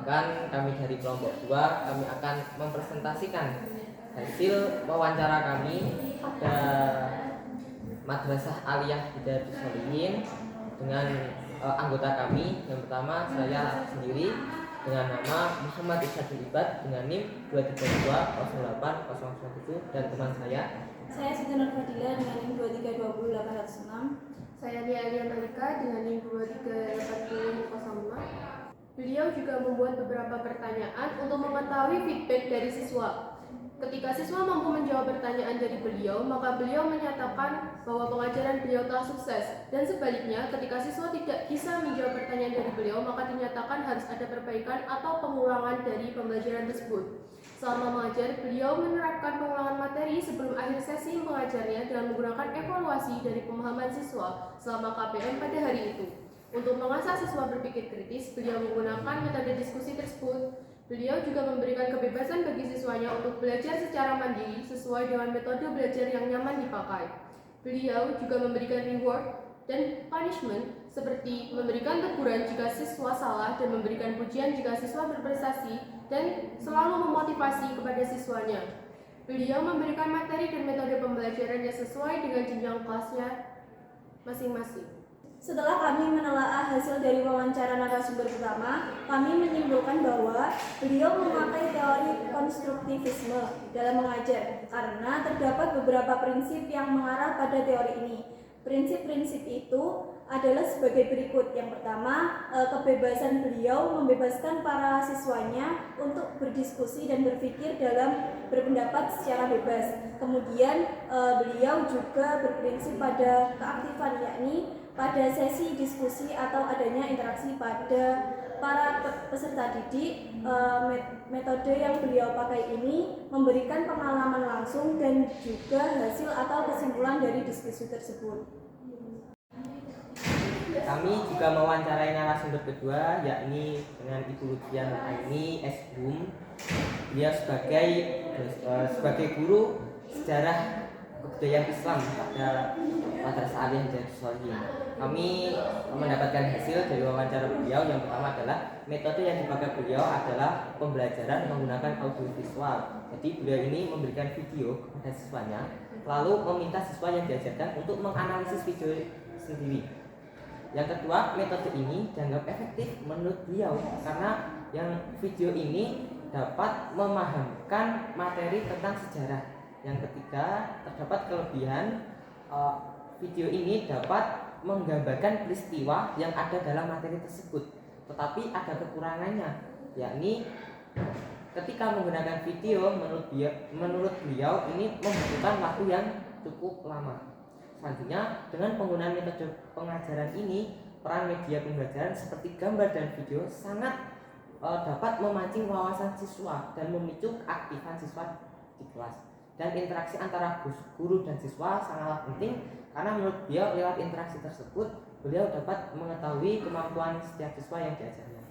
Perkenalkan, kami dari kelompok 2, kami akan mempresentasikan hasil wawancara kami pada Madrasah Aliyah Hidayatus Sholihin dengan anggota kami. Yang pertama saya sendiri dengan nama Muhammad Isyadul Ibad dengan NIM 232080007 dan teman saya Siti Nur Fadila dengan NIM 2320806. Saya Lia Alia Malika dengan NIM 2380005. Beliau juga membuat beberapa pertanyaan untuk mengetahui feedback dari siswa. Ketika siswa mampu menjawab pertanyaan dari beliau, maka beliau menyatakan bahwa pengajaran beliau telah sukses. Dan sebaliknya, ketika siswa tidak bisa menjawab pertanyaan dari beliau, maka dinyatakan harus ada perbaikan atau pengulangan dari pembelajaran tersebut. Selama mengajar, beliau menerapkan pengulangan materi sebelum akhir sesi mengajarnya dengan menggunakan evaluasi dari pemahaman siswa selama KPM pada hari itu. Untuk mengasah siswa berpikir kritis, beliau menggunakan metode diskusi tersebut. Beliau juga memberikan kebebasan bagi siswanya untuk belajar secara mandiri sesuai dengan metode belajar yang nyaman dipakai. Beliau juga memberikan reward dan punishment seperti memberikan teguran jika siswa salah dan memberikan pujian jika siswa berprestasi dan selalu memotivasi kepada siswanya. Beliau memberikan materi dan metode pembelajaran yang sesuai dengan jenjang kelasnya masing-masing. Setelah kami menelaah hasil dari wawancara narasumber pertama, kami menyimpulkan bahwa beliau memakai teori konstruktivisme dalam mengajar karena terdapat beberapa prinsip yang mengarah pada teori ini. Prinsip-prinsip itu adalah sebagai berikut. Yang pertama, kebebasan beliau membebaskan para siswanya untuk berdiskusi dan berpikir dalam berpendapat secara bebas. Kemudian beliau juga berprinsip pada keaktifan, yakni pada sesi diskusi atau adanya interaksi pada para peserta didik. Metode yang beliau pakai ini memberikan pengalaman langsung dan juga hasil atau kesimpulan dari diskusi tersebut. Kami juga mewawancarai narasumber kedua, yakni dengan Ibu Lutfian Aini S.Hum. Dia sebagai guru sejarah kebudayaan Islam pada Madrasah Aliyah Hidayatus Sholihin. Kami mendapatkan hasil dari wawancara beliau. Yang pertama adalah metode yang dipakai beliau adalah pembelajaran menggunakan audiovisual. Jadi beliau ini memberikan video kepada siswanya, lalu meminta siswa yang diajarkan untuk menganalisis video sendiri. Yang kedua, metode ini dianggap efektif menurut beliau karena yang video ini dapat memahamkan materi tentang sejarah. Yang ketiga, terdapat kelebihan video ini dapat menggambarkan peristiwa yang ada dalam materi tersebut. Tetapi ada kekurangannya, yakni ketika menggunakan video menurut beliau ini membutuhkan waktu yang cukup lama. Selanjutnya, dengan penggunaan metode pengajaran ini, peran media pembelajaran seperti gambar dan video sangat dapat memancing wawasan siswa dan memicu keaktifan siswa di kelas. Dan interaksi antara guru dan siswa sangatlah penting karena menurut beliau lewat interaksi tersebut beliau dapat mengetahui kemampuan setiap siswa yang diajarnya.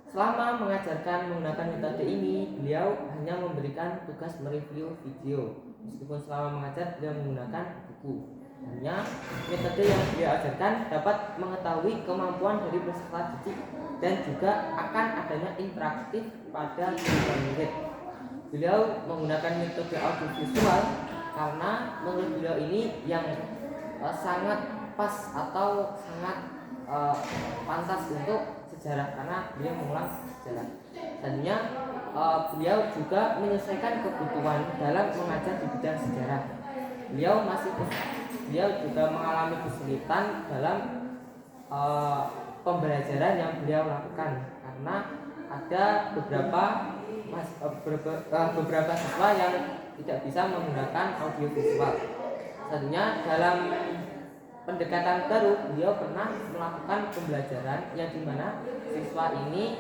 Selama mengajarkan menggunakan metode ini, beliau hanya memberikan tugas mereview video. Meskipun selama mengajar beliau menggunakan buku. Hanya metode yang beliau ajarkan dapat mengetahui kemampuan dari peserta didik dan juga akan adanya interaktif pada murid. Beliau menggunakan metode audiovisual karena menurut beliau ini yang sangat pas atau sangat pantas untuk sejarah karena beliau mengulang sejarah. Selanjutnya beliau juga menyesuaikan kebutuhan dalam mengajar di bidang sejarah. Beliau juga mengalami kesulitan dalam pembelajaran yang beliau lakukan karena ada beberapa siswa yang tidak bisa menggunakan audiovisual. Selanjutnya dalam pendekatan baru beliau pernah melakukan pembelajaran yang dimana siswa ini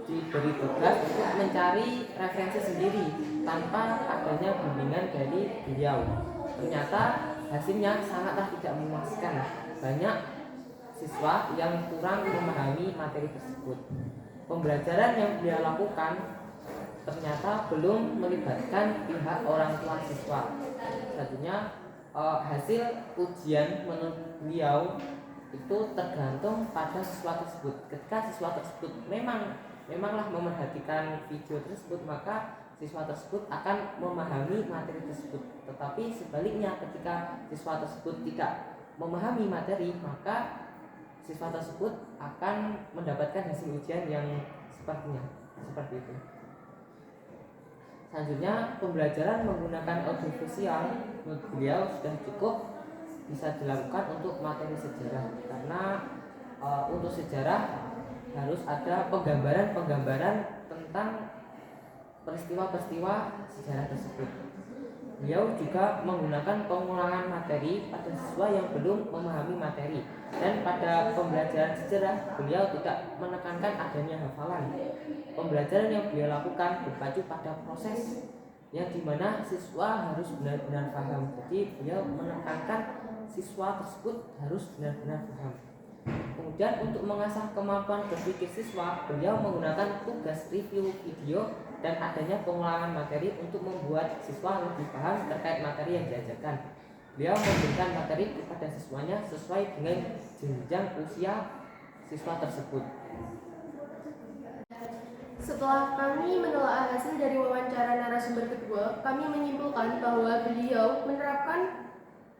diberi tugas untuk mencari referensi sendiri tanpa adanya bimbingan dari beliau. Ternyata hasilnya sangatlah tidak memuaskan. Banyak siswa yang kurang memahami materi tersebut. Pembelajaran yang beliau lakukan ternyata belum melibatkan pihak orang tua siswa. Selanjutnya hasil ujian menurut beliau itu tergantung pada siswa tersebut. Ketika siswa tersebut memanglah memerhatikan video tersebut, maka siswa tersebut akan memahami materi tersebut. Tetapi sebaliknya, ketika siswa tersebut tidak memahami materi, maka siswa tersebut akan mendapatkan hasil ujian yang seperti itu. Selanjutnya, pembelajaran menggunakan audiovisual menurut beliau sudah cukup bisa dilakukan untuk materi sejarah, karena untuk sejarah harus ada penggambaran tentang peristiwa-peristiwa sejarah tersebut. Beliau juga menggunakan pengulangan materi pada siswa yang belum memahami materi, dan pada pembelajaran sejarah beliau tidak menekankan adanya hafalan. Pembelajaran yang beliau lakukan berpacu pada proses yang dimana siswa harus benar-benar paham. Jadi beliau menekankan siswa tersebut harus benar-benar paham. Kemudian untuk mengasah kemampuan berpikir siswa, beliau menggunakan tugas review video dan adanya pengulangan materi untuk membuat siswa lebih paham terkait materi yang diajarkan. Beliau memberikan materi kepada siswanya sesuai dengan jenjang usia siswa tersebut. Setelah kami menelaah hasil dari wawancara narasumber kedua, kami menyimpulkan bahwa beliau menerapkan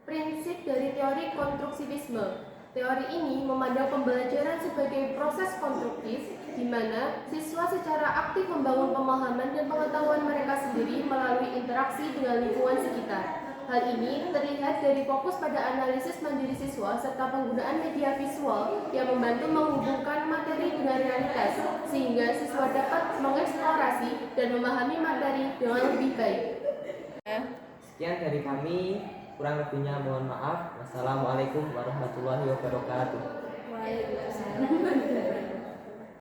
prinsip dari teori konstruktivisme. Teori ini memandang pembelajaran sebagai proses konstruktif, di mana siswa secara aktif membangun pemahaman dan pengetahuan mereka sendiri melalui interaksi dengan lingkungan sekitar. Hal ini terlihat dari fokus pada analisis mandiri siswa serta penggunaan media visual yang membantu menghubungkan materi dengan realitas, sehingga siswa dapat mengeksplorasi dan memahami materi dengan lebih baik. Sekian dari kami, kurang lebihnya mohon maaf. Wassalamualaikum warahmatullahi wabarakatuh. Waalaikumsalam.